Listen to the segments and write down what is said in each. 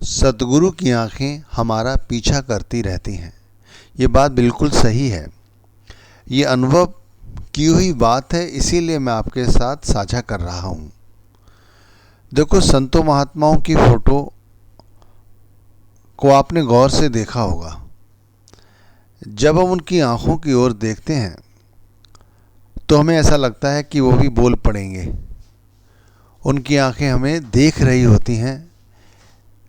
सतगुरु की आंखें हमारा पीछा करती रहती हैं। ये बात बिल्कुल सही है। ये अनुभव की हुई बात है, इसीलिए मैं आपके साथ साझा कर रहा हूँ। देखो, संतों महात्माओं की फ़ोटो को आपने गौर से देखा होगा। जब हम उनकी आंखों की ओर देखते हैं तो हमें ऐसा लगता है कि वो भी बोल पड़ेंगे। उनकी आंखें हमें देख रही होती हैं,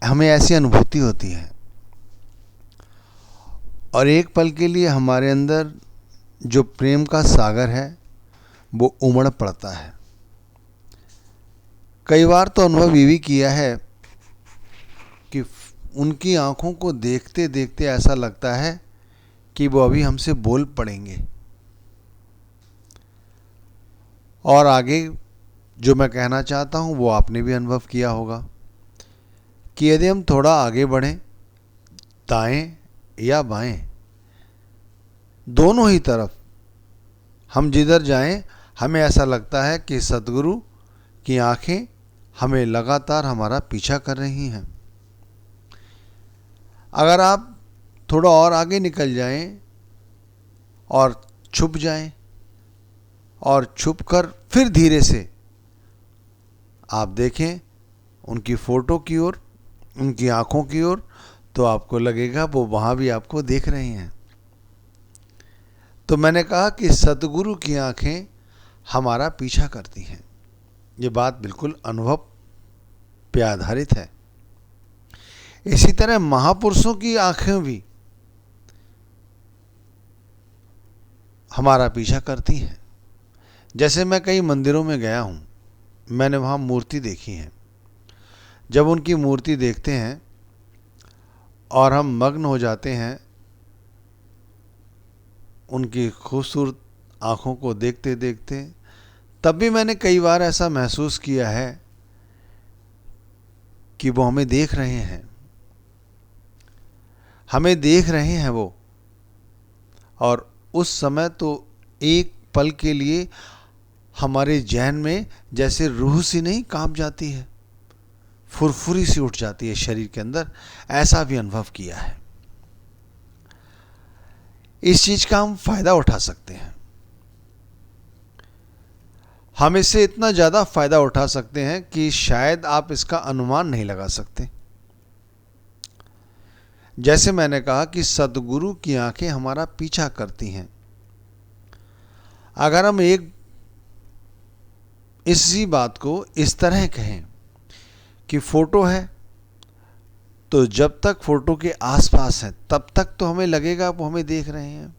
हमें ऐसी अनुभूति होती है और एक पल के लिए हमारे अंदर जो प्रेम का सागर है वो उमड़ पड़ता है। कई बार तो अनुभव ये भी किया है कि उनकी आंखों को देखते देखते ऐसा लगता है कि वो अभी हमसे बोल पड़ेंगे। और आगे जो मैं कहना चाहता हूँ वो आपने भी अनुभव किया होगा कि यदि हम थोड़ा आगे बढ़ें, दाएं या बाएं, दोनों ही तरफ हम जिधर जाएं, हमें ऐसा लगता है कि सतगुरु की आंखें हमें लगातार हमारा पीछा कर रही हैं। अगर आप थोड़ा और आगे निकल जाएं और छुप जाएं और छुपकर फिर धीरे से आप देखें उनकी फ़ोटो की ओर, उनकी आंखों की ओर, तो आपको लगेगा वो वहाँ भी आपको देख रहे हैं। तो मैंने कहा कि सतगुरु की आंखें हमारा पीछा करती हैं। ये बात बिल्कुल अनुभव पे आधारित है। इसी तरह महापुरुषों की आंखें भी हमारा पीछा करती हैं। जैसे मैं कई मंदिरों में गया हूँ, मैंने वहाँ मूर्ति देखी है। जब उनकी मूर्ति देखते हैं और हम मग्न हो जाते हैं उनकी खूबसूरत आँखों को देखते देखते, तब भी मैंने कई बार ऐसा महसूस किया है कि वो हमें देख रहे हैं, हमें देख रहे हैं वो। और उस समय तो एक पल के लिए हमारे जहन में जैसे रूह सी नहीं कांप जाती है, फुरफुरी सी उठ जाती है शरीर के अंदर। ऐसा भी अनुभव किया है। इस चीज का हम फायदा उठा सकते हैं। हम इससे इतना ज्यादा फायदा उठा सकते हैं कि शायद आप इसका अनुमान नहीं लगा सकते। जैसे मैंने कहा कि सद्गुरु की आंखें हमारा पीछा करती हैं। अगर हम इसी बात को इस तरह कहें कि फोटो है तो जब तक फोटो के आसपास है तब तक तो हमें लगेगा वो हमें देख रहे हैं।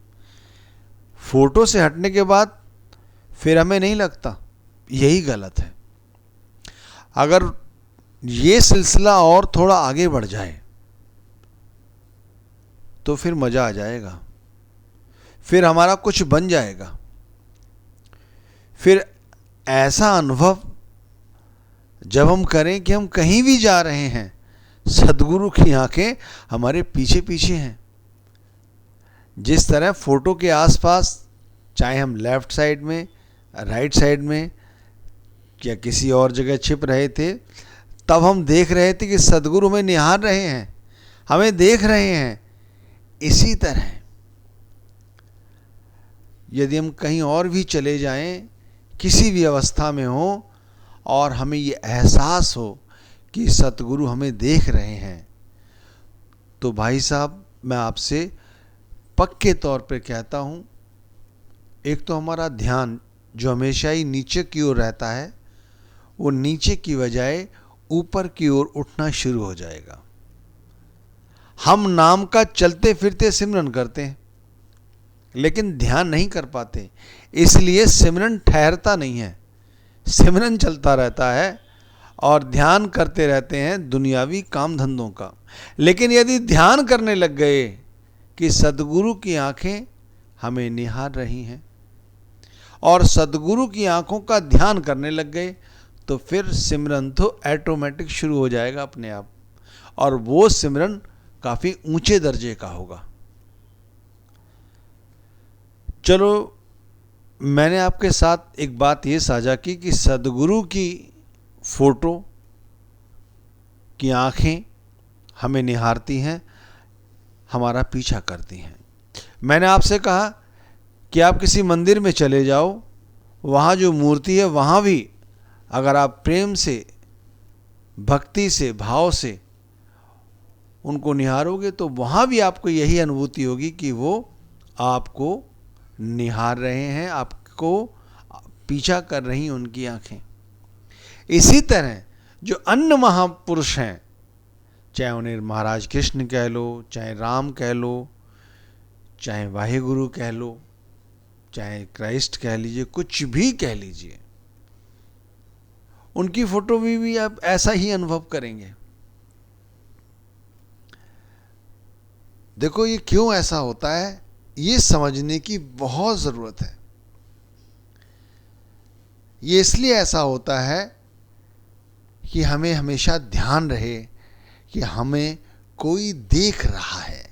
फोटो से हटने के बाद फिर हमें नहीं लगता। यही गलत है। अगर ये सिलसिला और थोड़ा आगे बढ़ जाए तो फिर मजा आ जाएगा, फिर हमारा कुछ बन जाएगा। फिर ऐसा अनुभव जब हम करें कि हम कहीं भी जा रहे हैं, सद्गुरु की आंखें हमारे पीछे पीछे हैं। जिस तरह फोटो के आसपास, चाहे हम लेफ्ट साइड में, राइट साइड में या किसी और जगह छिप रहे थे, तब हम देख रहे थे कि सद्गुरु हमें निहार रहे हैं, हमें देख रहे हैं। इसी तरह यदि हम कहीं और भी चले जाएं, किसी भी अवस्था में हो और हमें ये एहसास हो कि सतगुरु हमें देख रहे हैं, तो भाई साहब मैं आपसे पक्के तौर पे कहता हूँ, एक तो हमारा ध्यान जो हमेशा ही नीचे की ओर रहता है, वो नीचे की बजाय ऊपर की ओर उठना शुरू हो जाएगा। हम नाम का चलते फिरते सिमरन करते हैं लेकिन ध्यान नहीं कर पाते, इसलिए सिमरन ठहरता नहीं है। सिमरन चलता रहता है और ध्यान करते रहते हैं दुनियावी काम धंधों का। लेकिन यदि ध्यान करने लग गए कि सद्गुरु की आंखें हमें निहार रही हैं और सद्गुरु की आंखों का ध्यान करने लग गए, तो फिर सिमरन तो ऑटोमेटिक शुरू हो जाएगा अपने आप, और वो सिमरन काफी ऊंचे दर्जे का होगा। चलो, मैंने आपके साथ एक बात ये साझा की कि सद्गुरु की फोटो की आंखें हमें निहारती हैं, हमारा पीछा करती हैं। मैंने आपसे कहा कि आप किसी मंदिर में चले जाओ, वहाँ जो मूर्ति है वहाँ भी अगर आप प्रेम से, भक्ति से, भाव से उनको निहारोगे तो वहाँ भी आपको यही अनुभूति होगी कि वो आपको निहार रहे हैं, आपको पीछा कर रही उनकी आंखें। इसी तरह जो अन्य महापुरुष हैं, चाहे उन्हें महाराज कृष्ण कह लो, चाहे राम कह लो, चाहे वाहेगुरु कह लो, चाहे क्राइस्ट कह लीजिए, कुछ भी कह लीजिए, उनकी फोटो में भी आप ऐसा ही अनुभव करेंगे। देखो ये क्यों ऐसा होता है, ये समझने की बहुत ज़रूरत है। ये इसलिए ऐसा होता है कि हमें हमेशा ध्यान रहे कि हमें कोई देख रहा है।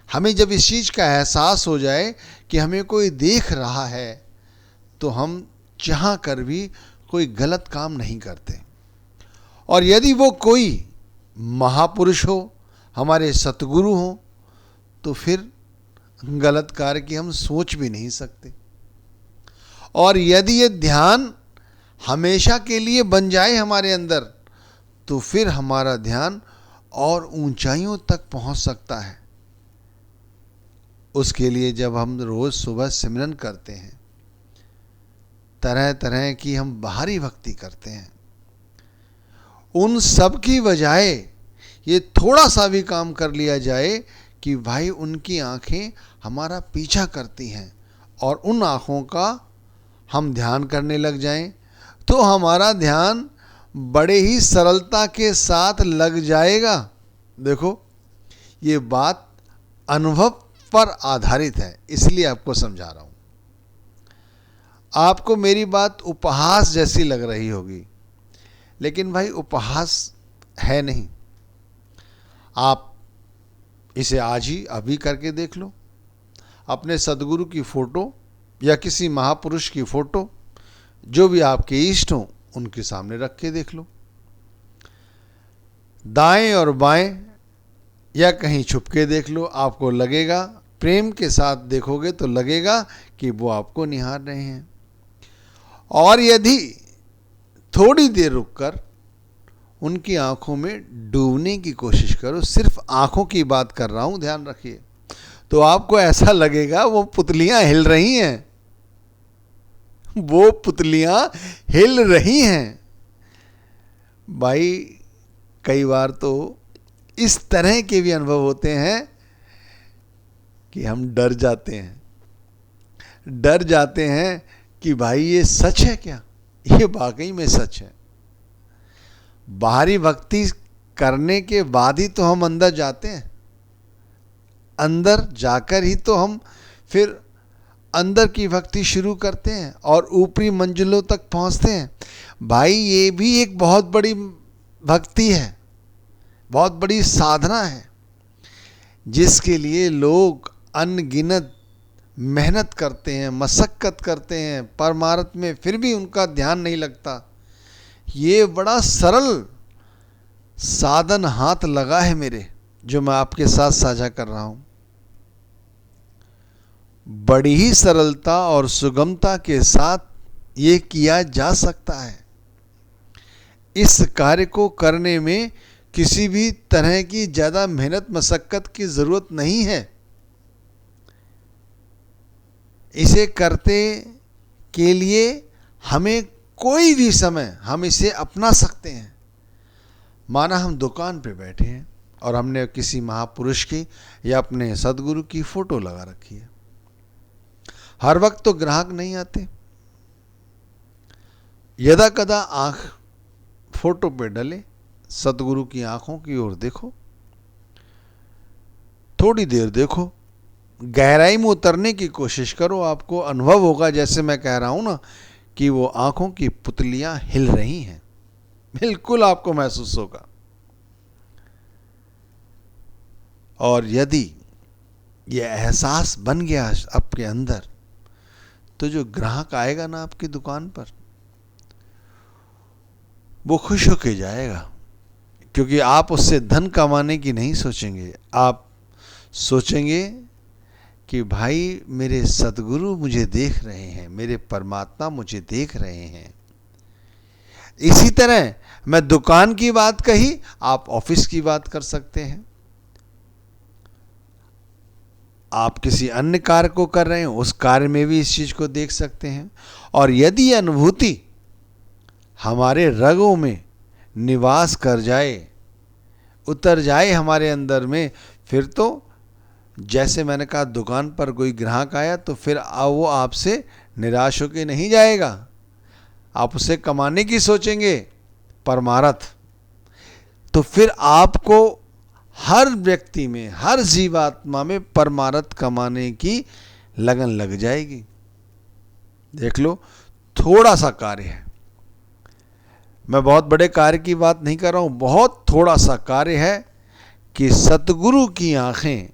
हमें जब इस चीज़ का एहसास हो जाए कि हमें कोई देख रहा है तो हम चाह कर भी कोई गलत काम नहीं करते। और यदि वो कोई महापुरुष हो, हमारे सतगुरु हो, तो फिर गलत कार्य की हम सोच भी नहीं सकते। और यदि ये ध्यान हमेशा के लिए बन जाए हमारे अंदर, तो फिर हमारा ध्यान और ऊंचाइयों तक पहुंच सकता है। उसके लिए जब हम रोज सुबह सिमरन करते हैं, तरह तरह की हम बाहरी भक्ति करते हैं, उन सब की बजाय ये थोड़ा सा भी काम कर लिया जाए कि भाई उनकी आंखें हमारा पीछा करती हैं और उन आंखों का हम ध्यान करने लग जाएं, तो हमारा ध्यान बड़े ही सरलता के साथ लग जाएगा। देखो ये बात अनुभव पर आधारित है, इसलिए आपको समझा रहा हूं। आपको मेरी बात उपहास जैसी लग रही होगी, लेकिन भाई उपहास है नहीं। आप इसे आज ही अभी करके देख लो। अपने सदगुरु की फोटो या किसी महापुरुष की फोटो, जो भी आपके इष्ट हों, उनके सामने रख के देख लो। दाएं और बाएं या कहीं छुप के देख लो, आपको लगेगा, प्रेम के साथ देखोगे तो लगेगा कि वो आपको निहार रहे हैं। और यदि थोड़ी देर रुककर उनकी आंखों में डूबने की कोशिश करो, सिर्फ आंखों की बात कर रहा हूं, ध्यान रखिए, तो आपको ऐसा लगेगा वो पुतलियां हिल रही हैं, वो पुतलियां हिल रही हैं। भाई कई बार तो इस तरह के भी अनुभव होते हैं कि हम डर जाते हैं कि भाई ये सच है क्या, ये वाकई में सच है। बाहरी भक्ति करने के बाद ही तो हम अंदर जाते हैं, अंदर जाकर ही तो हम फिर अंदर की भक्ति शुरू करते हैं और ऊपरी मंजिलों तक पहुंचते हैं। भाई ये भी एक बहुत बड़ी भक्ति है, बहुत बड़ी साधना है, जिसके लिए लोग अनगिनत मेहनत करते हैं, मशक्कत करते हैं परमार्थ में, फिर भी उनका ध्यान नहीं लगता। ये बड़ा सरल साधन हाथ लगा है मेरे, जो मैं आपके साथ साझा कर रहा हूं। बड़ी ही सरलता और सुगमता के साथ ये किया जा सकता है। इस कार्य को करने में किसी भी तरह की ज़्यादा मेहनत मशक्कत की ज़रूरत नहीं है। इसे करते के लिए हमें कोई भी समय हम इसे अपना सकते हैं। माना हम दुकान पे बैठे हैं और हमने किसी महापुरुष की या अपने सदगुरु की फोटो लगा रखी है। हर वक्त तो ग्राहक नहीं आते, यदा कदा आंख फोटो पे डले, सदगुरु की आंखों की ओर देखो, थोड़ी देर देखो, गहराई में उतरने की कोशिश करो। आपको अनुभव होगा, जैसे मैं कह रहा हूं ना, कि वो आंखों की पुतलियां हिल रही हैं, बिल्कुल आपको महसूस होगा। और यदि ये एहसास बन गया आपके अंदर, तो जो ग्राहक आएगा ना आपकी दुकान पर, वो खुश होके जाएगा क्योंकि आप उससे धन कमाने की नहीं सोचेंगे, आप सोचेंगे कि भाई मेरे सद्गुरु मुझे देख रहे हैं, मेरे परमात्मा मुझे देख रहे हैं। इसी तरह मैं दुकान की बात कही, आप ऑफिस की बात कर सकते हैं। आप किसी अन्य कार्य को कर रहे हैं, उस कार्य में भी इस चीज को देख सकते हैं। और यदि यह अनुभूति हमारे रगों में निवास कर जाए, उतर जाए हमारे अंदर में, फिर तो जैसे मैंने कहा, दुकान पर कोई ग्राहक आया तो फिर वो आपसे निराश होकर नहीं जाएगा, आप उसे कमाने की सोचेंगे, परमार्थ। तो फिर आपको हर व्यक्ति में, हर जीवात्मा में परमार्थ कमाने की लगन लग जाएगी। देख लो, थोड़ा सा कार्य है, मैं बहुत बड़े कार्य की बात नहीं कर रहा हूं, बहुत थोड़ा सा कार्य है कि सतगुरु की आंखें,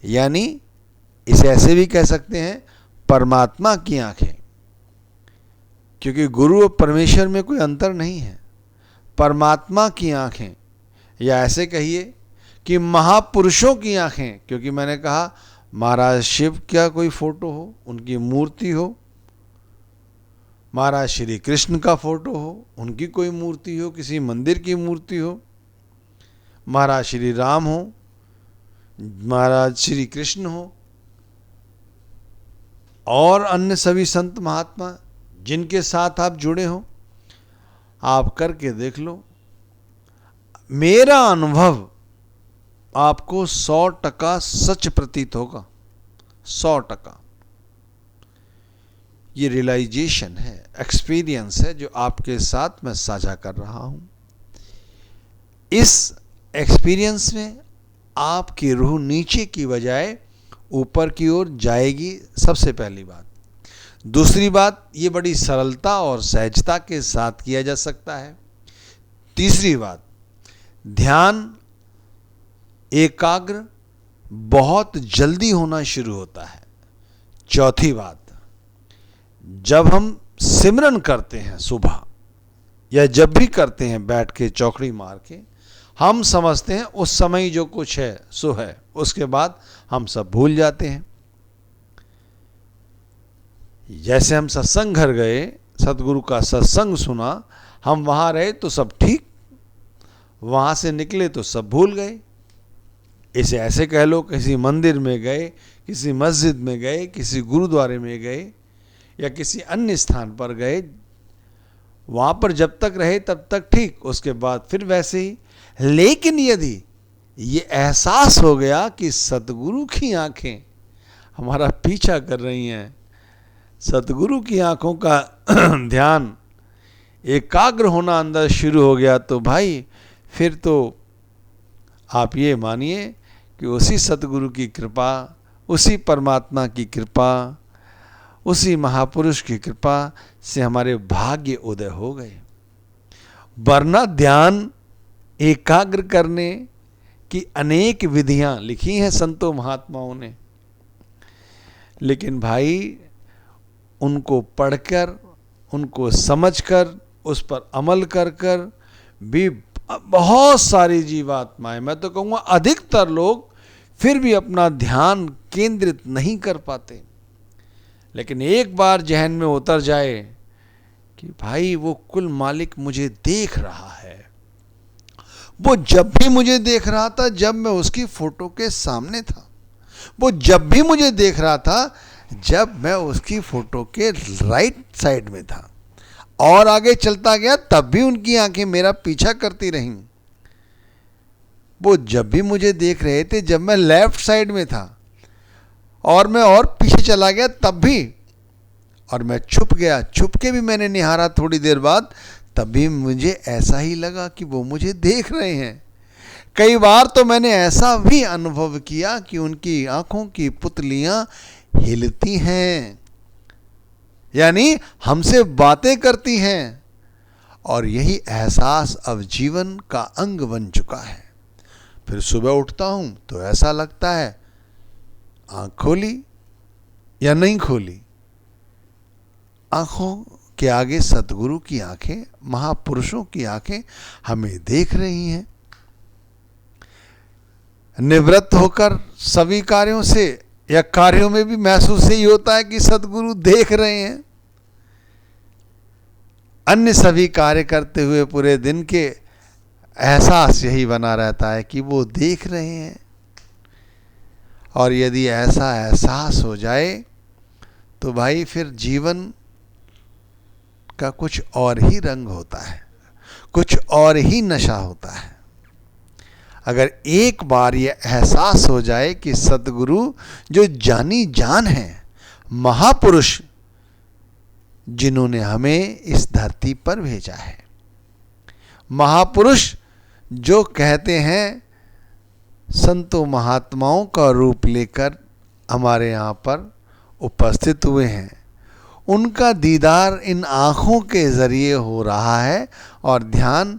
यानी इसे ऐसे भी कह सकते हैं परमात्मा की आंखें, क्योंकि गुरु और परमेश्वर में कोई अंतर नहीं है। परमात्मा की आंखें, या ऐसे कहिए कि महापुरुषों की आंखें, क्योंकि मैंने कहा महाराज शिव का कोई फोटो हो, उनकी मूर्ति हो, महाराज श्री कृष्ण का फोटो हो, उनकी कोई मूर्ति हो, किसी मंदिर की मूर्ति हो, महाराज श्री राम हो, महाराज श्री कृष्ण हो, और अन्य सभी संत महात्मा जिनके साथ आप जुड़े हो, आप करके देख लो। मेरा अनुभव आपको 100% सच प्रतीत होगा, 100%। ये रियलाइजेशन है, एक्सपीरियंस है जो आपके साथ मैं साझा कर रहा हूं। इस एक्सपीरियंस में आपकी रूह नीचे की बजाय ऊपर की ओर जाएगी, सबसे पहली बात। दूसरी बात, ये बड़ी सरलता और सहजता के साथ किया जा सकता है। तीसरी बात, ध्यान एकाग्र बहुत जल्दी होना शुरू होता है। चौथी बात, जब हम सिमरन करते हैं सुबह, या जब भी करते हैं बैठ के चौकड़ी मार के, हम समझते हैं उस समय जो कुछ है सो है, उसके बाद हम सब भूल जाते हैं। जैसे हम सत्संग घर गए, सतगुरु का सत्संग सुना, हम वहां रहे तो सब ठीक, वहां से निकले तो सब भूल गए। इसे ऐसे कह लो, किसी मंदिर में गए, किसी मस्जिद में गए, किसी गुरुद्वारे में गए, या किसी अन्य स्थान पर गए, वहां पर जब तक रहे तब तक ठीक, उसके बाद फिर वैसे ही। लेकिन यदि ये एहसास हो गया कि सतगुरु की आंखें हमारा पीछा कर रही हैं, सतगुरु की आंखों का ध्यान एकाग्र होना अंदर शुरू हो गया, तो भाई फिर तो आप ये मानिए कि उसी सतगुरु की कृपा, उसी परमात्मा की कृपा, उसी महापुरुष की कृपा से हमारे भाग्य उदय हो गए। वरना ध्यान एकाग्र करने की अनेक विधियां लिखी हैं संतों महात्माओं ने, लेकिन भाई उनको पढ़कर, उनको समझकर, उस पर अमल कर कर भी बहुत सारी जीवात्माएं, मैं तो कहूँगा अधिकतर लोग, फिर भी अपना ध्यान केंद्रित नहीं कर पाते। लेकिन एक बार जहन में उतर जाए कि भाई वो कुल मालिक मुझे देख रहा है, वो जब भी मुझे देख रहा था जब मैं उसकी फोटो के सामने था, वो जब भी मुझे देख रहा था जब मैं उसकी फोटो के राइट साइड में था, और आगे चलता गया तब भी उनकी आंखें मेरा पीछा करती रहीं। वो जब भी मुझे देख रहे थे जब मैं लेफ्ट साइड में था, और मैं और पीछे चला गया तब भी, और मैं छुप गया, छुप के भी मैंने निहारा थोड़ी देर बाद, तब भी मुझे ऐसा ही लगा कि वो मुझे देख रहे हैं। कई बार तो मैंने ऐसा भी अनुभव किया कि उनकी आंखों की पुतलियां हिलती हैं, यानी हमसे बातें करती हैं, और यही एहसास अब जीवन का अंग बन चुका है। फिर सुबह उठता हूं तो ऐसा लगता है आंख खोली या नहीं खोली, आंखों के आगे सतगुरु की आंखें, महापुरुषों की आंखें हमें देख रही हैं। निवृत्त होकर सभी कार्यों से या कार्यों में भी महसूस यही होता है कि सद्गुरु देख रहे हैं। अन्य सभी कार्य करते हुए पूरे दिन के एहसास यही बना रहता है कि वो देख रहे हैं। और यदि ऐसा एहसास हो जाए तो भाई फिर जीवन का कुछ और ही रंग होता है, कुछ और ही नशा होता है। अगर एक बार ये एहसास हो जाए कि सद्गुरु जो जानी जान है, महापुरुष जिन्होंने हमें इस धरती पर भेजा है, महापुरुष जो कहते हैं संतों महात्माओं का रूप लेकर हमारे यहाँ पर उपस्थित हुए हैं, उनका दीदार इन आँखों के ज़रिए हो रहा है और ध्यान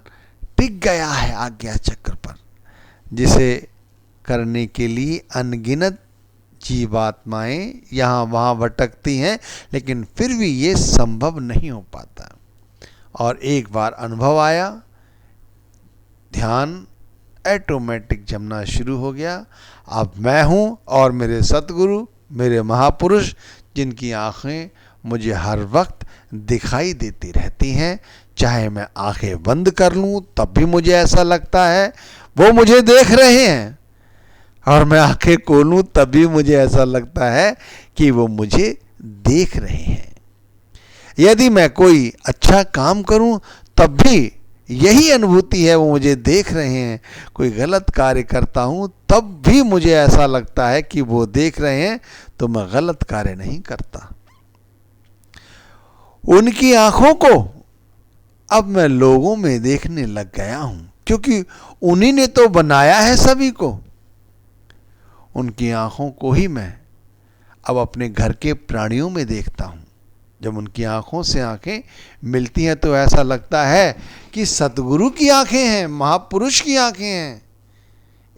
टिक गया है आज्ञा चक्र पर, जिसे करने के लिए अनगिनत जीवात्माएं यहाँ वहाँ भटकती हैं, लेकिन फिर भी ये संभव नहीं हो पाता। और एक बार अनुभव आया, ध्यान ऑटोमेटिक जमना शुरू हो गया। अब मैं हूँ और मेरे सतगुरु, मेरे महापुरुष, जिनकी आँखें मुझे हर वक्त दिखाई देती रहती हैं, चाहे मैं आंखें बंद कर लूं तब भी मुझे ऐसा लगता है वो मुझे देख रहे हैं, और मैं आंखें खोलूं तब भी मुझे ऐसा लगता है कि वो मुझे देख रहे हैं। यदि मैं कोई अच्छा काम करूं तब भी यही अनुभूति है, वो मुझे देख रहे हैं। कोई गलत कार्य करता हूं तब भी मुझे ऐसा लगता है कि वो देख रहे हैं, तो मैं गलत कार्य नहीं करता। उनकी आंखों को अब मैं लोगों में देखने लग गया हूं, क्योंकि उन्हीं ने तो बनाया है सभी को। उनकी आंखों को ही मैं अब अपने घर के प्राणियों में देखता हूं। जब उनकी आंखों से आंखें मिलती हैं तो ऐसा लगता है कि सतगुरु की आंखें हैं, महापुरुष की आंखें हैं।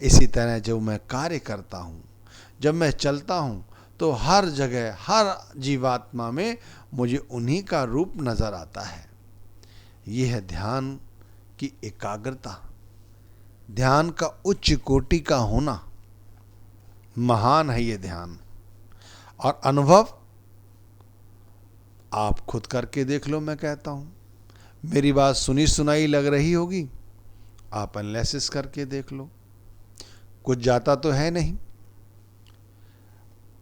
इसी तरह जब मैं कार्य करता हूं, जब मैं चलता हूं, तो हर जगह, हर जीवात्मा में मुझे उन्हीं का रूप नजर आता है। यह है ध्यान की एकाग्रता, ध्यान का उच्च कोटि का होना। महान है ये ध्यान। और अनुभव आप खुद करके देख लो। मैं कहता हूं, मेरी बात सुनी सुनाई लग रही होगी, आप एनालिसिस करके देख लो। कुछ जाता तो है नहीं।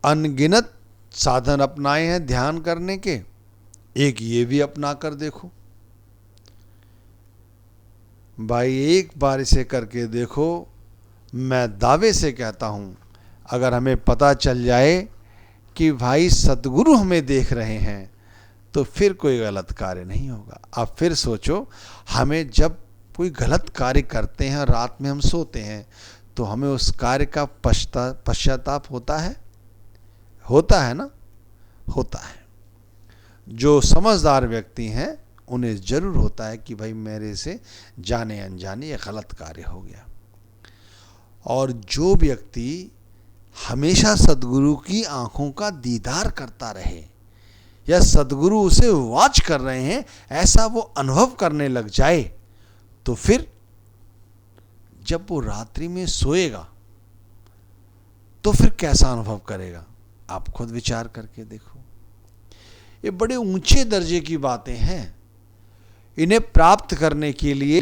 अनगिनत साधन अपनाए हैं ध्यान करने के, एक ये भी अपना कर देखो भाई। एक बार इसे करके देखो। मैं दावे से कहता हूं, अगर हमें पता चल जाए कि भाई सतगुरु हमें देख रहे हैं, तो फिर कोई गलत कार्य नहीं होगा। आप फिर सोचो, हमें जब कोई गलत कार्य करते हैं, रात में हम सोते हैं, तो हमें उस कार्य का पश्चाताप होता है? होता है ना? होता है। जो समझदार व्यक्ति हैं उन्हें जरूर होता है कि भाई मेरे से जाने अनजाने ये गलत कार्य हो गया। और जो व्यक्ति हमेशा सद्गुरु की आंखों का दीदार करता रहे, या सद्गुरु उसे वॉच कर रहे हैं, ऐसा वो अनुभव करने लग जाए, तो फिर जब वो रात्रि में सोएगा तो फिर कैसा अनुभव करेगा? आप खुद विचार करके देखो। ये बड़े ऊंचे दर्जे की बातें हैं। इन्हें प्राप्त करने के लिए